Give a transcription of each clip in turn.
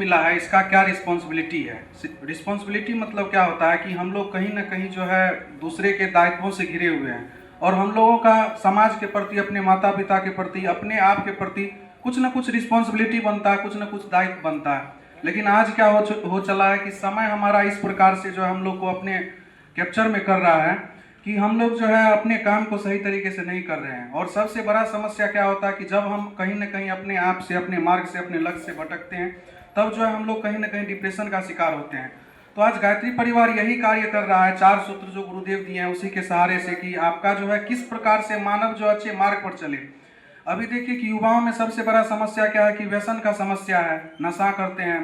मिला है इसका क्या रिस्पॉन्सिबिलिटी है। रिस्पॉन्सिबिलिटी मतलब क्या होता है कि हम लोग कहीं ना कहीं जो है दूसरे के दायित्वों से घिरे हुए हैं और हम लोगों का समाज के प्रति, अपने माता पिता के प्रति, अपने आप के प्रति कुछ ना कुछ रिस्पॉन्सिबिलिटी बनता है, कुछ ना कुछ दायित्व बनता है। लेकिन आज क्या हो चला है कि समय हमारा इस प्रकार से जो है हम लोग को अपने कैप्चर में कर रहा है कि हम लोग जो है अपने काम को सही तरीके से नहीं कर रहे हैं। और सबसे बड़ा समस्या क्या होता है कि जब हम कहीं ना कहीं अपने आप से, अपने मार्ग से, अपने लक्ष्य से भटकते हैं, तब जो है हम लोग कहीं ना कहीं डिप्रेशन का शिकार होते हैं। तो आज गायत्री परिवार यही कार्य कर रहा है, 4 सूत्र जो गुरुदेव दिए हैं उसी के सहारे से, कि आपका जो है किस प्रकार से मानव जो अच्छे मार्ग पर चले। अभी देखिए कि युवाओं में सबसे बड़ा समस्या क्या है कि व्यसन का समस्या है, नशा करते हैं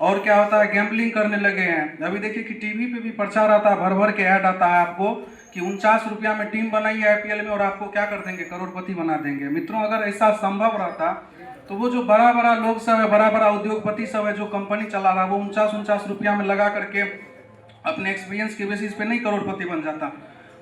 और क्या होता है गैम्बलिंग करने लगे हैं। अभी देखिए कि टीवी पे भी प्रचार आता है, भर भर के ऐड आता है आपको कि 49 रुपया में टीम बनाई है आईपीएल में और आपको क्या कर देंगे, करोड़पति बना देंगे। मित्रों, अगर ऐसा संभव रहता तो वो जो बड़ा बड़ा लोग सब है, बड़ा बड़ा उद्योगपति सब है जो कंपनी चला रहा है, वो 49 रुपया में लगा करके अपने एक्सपीरियंस के बेसिस पे नहीं करोड़पति बन जाता।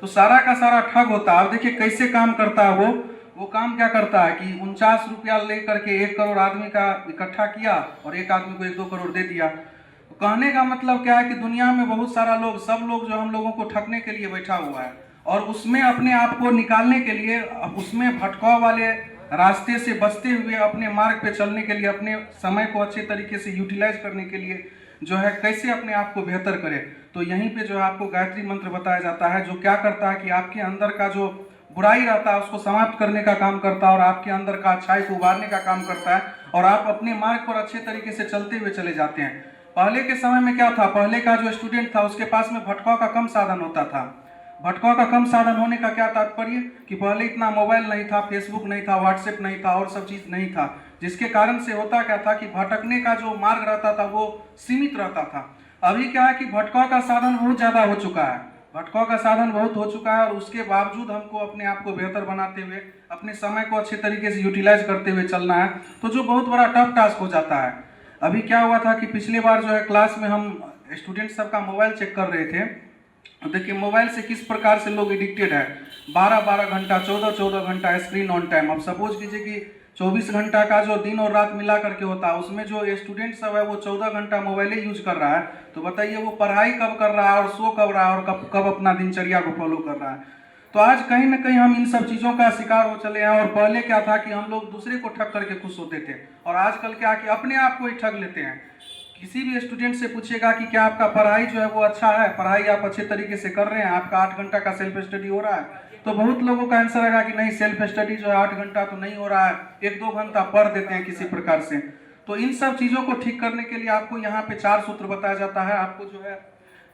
तो सारा का सारा ठग होता है। अब देखिए कैसे काम करता है वो काम क्या करता है कि 49 रुपया लेकर के 1 करोड़ आदमी का इकट्ठा किया और एक आदमी को 1-2 करोड़ दे दिया। तो कहने का मतलब क्या है कि दुनिया में बहुत सारा लोग, सब लोग जो हम लोगों को ठगने के लिए बैठा हुआ है और उसमें अपने आप को निकालने के लिए, उसमें भटकाव वाले रास्ते से बचते हुए अपने मार्ग पे चलने के लिए, अपने समय को अच्छे तरीके से यूटिलाइज करने के लिए जो है कैसे अपने आप को बेहतर करें। तो यहीं पे जो है आपको गायत्री मंत्र बताया जाता है, जो क्या करता है कि आपके अंदर का जो बुराई रहता है उसको समाप्त करने का काम करता है और आपके अंदर का अच्छाई को उभारने का काम करता है और आप अपने मार्ग पर अच्छे तरीके से चलते हुए चले जाते हैं। पहले के समय में क्या था, पहले का जो स्टूडेंट था उसके पास में भटकाव का कम साधन होता था। भटकाव का कम साधन होने का क्या तात्पर्य कि पहले इतना मोबाइल नहीं था, फेसबुक नहीं था, व्हाट्सएप नहीं था और सब चीज़ नहीं था, जिसके कारण से होता क्या था कि भटकने का जो मार्ग रहता था वो सीमित रहता था। अभी क्या है कि भटकाव का साधन बहुत ज़्यादा हो चुका है, भटकाव का साधन बहुत हो चुका है और उसके बावजूद हमको अपने आप को बेहतर बनाते हुए, अपने समय को अच्छे तरीके से यूटिलाइज करते हुए चलना है, तो जो बहुत बड़ा टफ टास्क हो जाता है। अभी क्या हुआ था कि पिछली बार जो है क्लास में हम स्टूडेंट सबका मोबाइल चेक कर रहे थे। तो देखिए मोबाइल से किस प्रकार से लोग एडिक्टेड है, 12-12 घंटा, 14-14 घंटा स्क्रीन ऑन टाइम। अब सपोज कीजिए कि 24 घंटा का जो दिन और रात मिला करके होता है, उसमें जो स्टूडेंट सब है वो 14 घंटा मोबाइल यूज कर रहा है। तो बताइए वो पढ़ाई कब कर रहा है और सो कब रहा है और कब कब अपना दिनचर्या को फॉलो कर रहा है। तो आज कहीं ना कहीं हम इन सब चीज़ों का शिकार हो चले हैं। और पहले क्या था कि हम लोग दूसरे को ठग करके खुश होते थे और आजकल क्या कि अपने आप को ही ठग लेते हैं। किसी भी स्टूडेंट से पूछेगा कि क्या आपका पढ़ाई जो है वो अच्छा है, पढ़ाई आप अच्छे तरीके से कर रहे हैं, आपका 8 घंटा का सेल्फ स्टडी हो रहा है, तो बहुत लोगों का आंसर आएगा कि नहीं, सेल्फ स्टडी जो है 8 घंटा तो नहीं हो रहा है, 1-2 घंटा पढ़ देते हैं किसी प्रकार से। तो इन सब चीज़ों को ठीक करने के लिए आपको यहाँ पे 4 सूत्र बताया जाता है। आपको जो है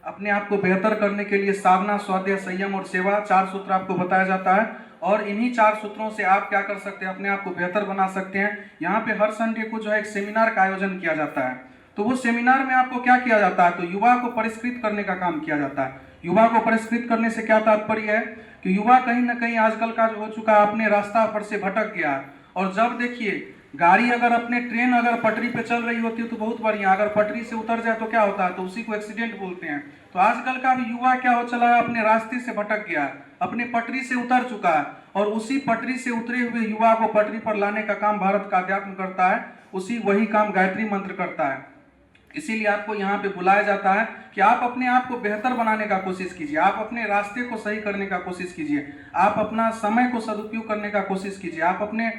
अपने आप को बेहतर करने के लिए साधना, स्वाध्याय, संयम और सेवा, 4 सूत्र आपको बताया जाता है। और इन्हीं 4 सूत्रों से आप क्या कर सकते हैं, अपने आप को बेहतर बना सकते हैं। यहाँ पे हर संडे को जो है एक सेमिनार का आयोजन किया जाता है। तो वो सेमिनार में आपको क्या किया जाता है, तो युवा को परिष्कृत करने का काम किया जाता है। युवा को परिष्कृत करने से क्या तात्पर्य है कि युवा कहीं ना कहीं आजकल का जो हो चुका है अपने रास्ता पर से भटक गया। और जब देखिए गाड़ी अगर अपने, ट्रेन अगर पटरी पे चल रही होती है तो बहुत बढ़िया, अगर पटरी से उतर जाए तो क्या होता है, तो उसी को एक्सीडेंट बोलते हैं। तो आजकल का भी युवा क्या हो चला है, अपने रास्ते से भटक गया, अपने पटरी से उतर चुका है और उसी पटरी से उतरे हुए युवा को पटरी पर लाने का काम भारत का अध्यात्म करता है, वही काम गायत्री मंत्र करता है। इसीलिए आपको यहाँ पे बुलाया जाता है कि आप अपने आप को बेहतर बनाने का कोशिश कीजिए, आप अपने रास्ते को सही करने का कोशिश कीजिए, आप अपना समय को सदुपयोग करने का कोशिश कीजिए, आप अपने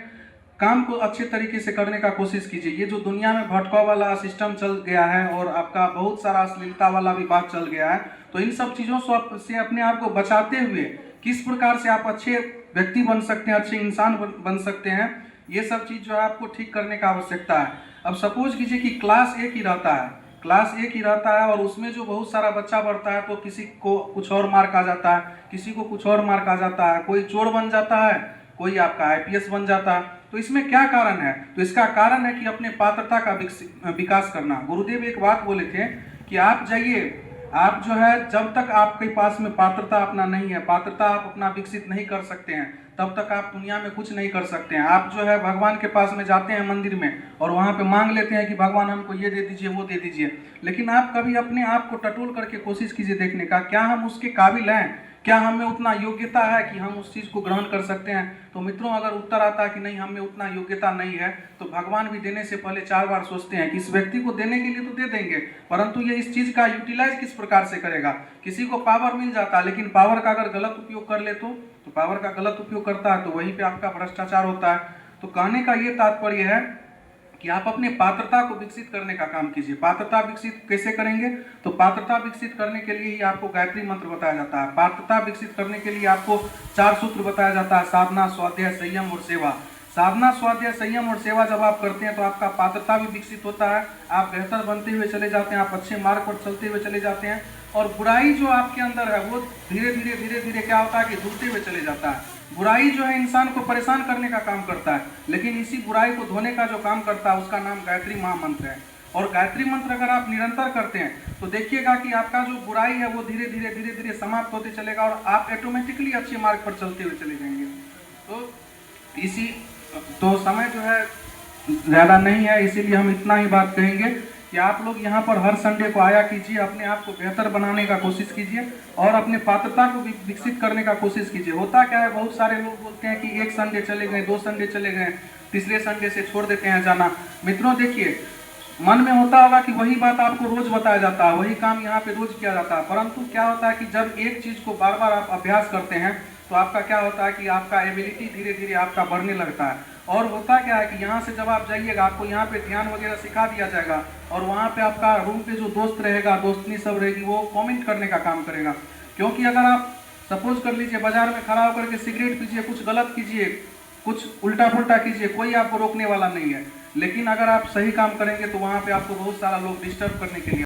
काम को अच्छे तरीके से करने का कोशिश कीजिए। ये जो दुनिया में भटकाव वाला सिस्टम चल गया है और आपका बहुत सारा अश्लीलता वाला भी बात चल गया है, तो इन सब चीज़ों से अपने आप को बचाते हुए किस प्रकार से आप अच्छे व्यक्ति बन सकते हैं, अच्छे इंसान बन सकते हैं, ये सब चीज़ जो है आपको ठीक करने का आवश्यकता है। अब सपोज कीजिए कि क्लास एक ही रहता है, क्लास एक ही रहता है और उसमें जो बहुत सारा बच्चा बढ़ता है, तो किसी को कुछ और मार्क आ जाता है, किसी को कुछ और मार्क आ जाता है, कोई चोर बन जाता है, कोई आपका आईपीएस बन जाता है। तो इसमें क्या कारण है, तो इसका कारण है कि अपने पात्रता का विकास करना। गुरुदेव एक बात बोले थे कि आप जाइए, आप जो है जब तक आपके पास में पात्रता अपना नहीं है, पात्रता आप अपना विकसित नहीं कर सकते हैं, तब तक आप दुनिया में कुछ नहीं कर सकते हैं। आप जो है भगवान के पास में जाते हैं मंदिर में और वहाँ पे मांग लेते हैं कि भगवान हमको ये दे दीजिए, वो दे दीजिए, लेकिन आप कभी अपने आप को टटोल करके कोशिश कीजिए देखने का क्या हम उसके काबिल हैं, क्या हमें उतना योग्यता है कि हम उस चीज़ को ग्रहण कर सकते हैं? तो मित्रों, अगर उत्तर आता है कि नहीं, हमें उतना योग्यता नहीं है, तो भगवान भी देने से पहले 4 बार सोचते हैं कि इस व्यक्ति को देने के लिए तो दे देंगे, परंतु ये इस चीज़ का यूटिलाइज किस प्रकार से करेगा। किसी को पावर मिल जाता है, लेकिन पावर का अगर गलत उपयोग कर ले तो पावर का गलत उपयोग करता है तो वहीं पे आपका भ्रष्टाचार होता है। तो कहने का ये तात्पर्य है कि आप अपने पात्रता को विकसित करने का काम कीजिए। पात्रता विकसित कैसे करेंगे? तो पात्रता विकसित करने के लिए ही आपको गायत्री मंत्र बताया जाता है। पात्रता विकसित करने के लिए आपको 4 सूत्र बताया जाता है: साधना, स्वाध्याय, संयम और सेवा। साधना, स्वाध्याय, संयम और सेवा जब आप करते हैं तो आपका पात्रता भी विकसित होता है, आप बेहतर बनते हुए चले जाते हैं, आप अच्छे मार्ग पर चलते हुए चले जाते हैं, और बुराई जो आपके अंदर है वो धीरे धीरे क्या होता है कि धुलते हुए चले जाता है। बुराई जो है इंसान को परेशान करने का काम करता है, लेकिन इसी बुराई को धोने का जो काम करता है उसका नाम गायत्री महामंत्र है। और गायत्री मंत्र अगर आप निरंतर करते हैं तो देखिएगा कि आपका जो बुराई है वो धीरे धीरे समाप्त होते चलेगा और आप ऑटोमेटिकली अच्छे मार्ग पर चलते हुए चले जाएंगे। तो समय जो है ज़्यादा नहीं है, इसीलिए हम इतना ही बात कहेंगे कि आप लोग यहाँ पर हर संडे को आया कीजिए, अपने आप को बेहतर बनाने का कोशिश कीजिए और अपने पात्रता को विकसित करने का कोशिश कीजिए। होता क्या है, बहुत सारे लोग बोलते हैं कि 1 संडे चले गए, 2 संडे चले गए, तीसरे संडे से छोड़ देते हैं जाना। मित्रों देखिए, मन में होता होगा कि वही बात आपको रोज बताया जाता है, वही काम यहाँ पे रोज किया जाता है, परंतु क्या होता है कि जब एक चीज़ को बार बार आप अभ्यास करते हैं तो आपका क्या होता है कि आपका एबिलिटी धीरे धीरे आपका बढ़ने लगता है। और होता क्या है कि यहाँ से जब आप जाइएगा आपको यहाँ पे ध्यान वगैरह सिखा दिया जाएगा और वहाँ पे आपका रूम पे जो दोस्त रहेगा, दोस्तनी सब रहेगी, वो कमेंट करने का काम करेगा। क्योंकि अगर आप सपोज कर लीजिए बाजार में खड़ा होकर के सिगरेट पीजिए, कुछ गलत कीजिए, कुछ उल्टा पुल्टा कीजिए, कोई आपको रोकने वाला नहीं है, लेकिन अगर आप सही काम करेंगे तो वहाँ पे आपको बहुत सारा लोग डिस्टर्ब करने के लिए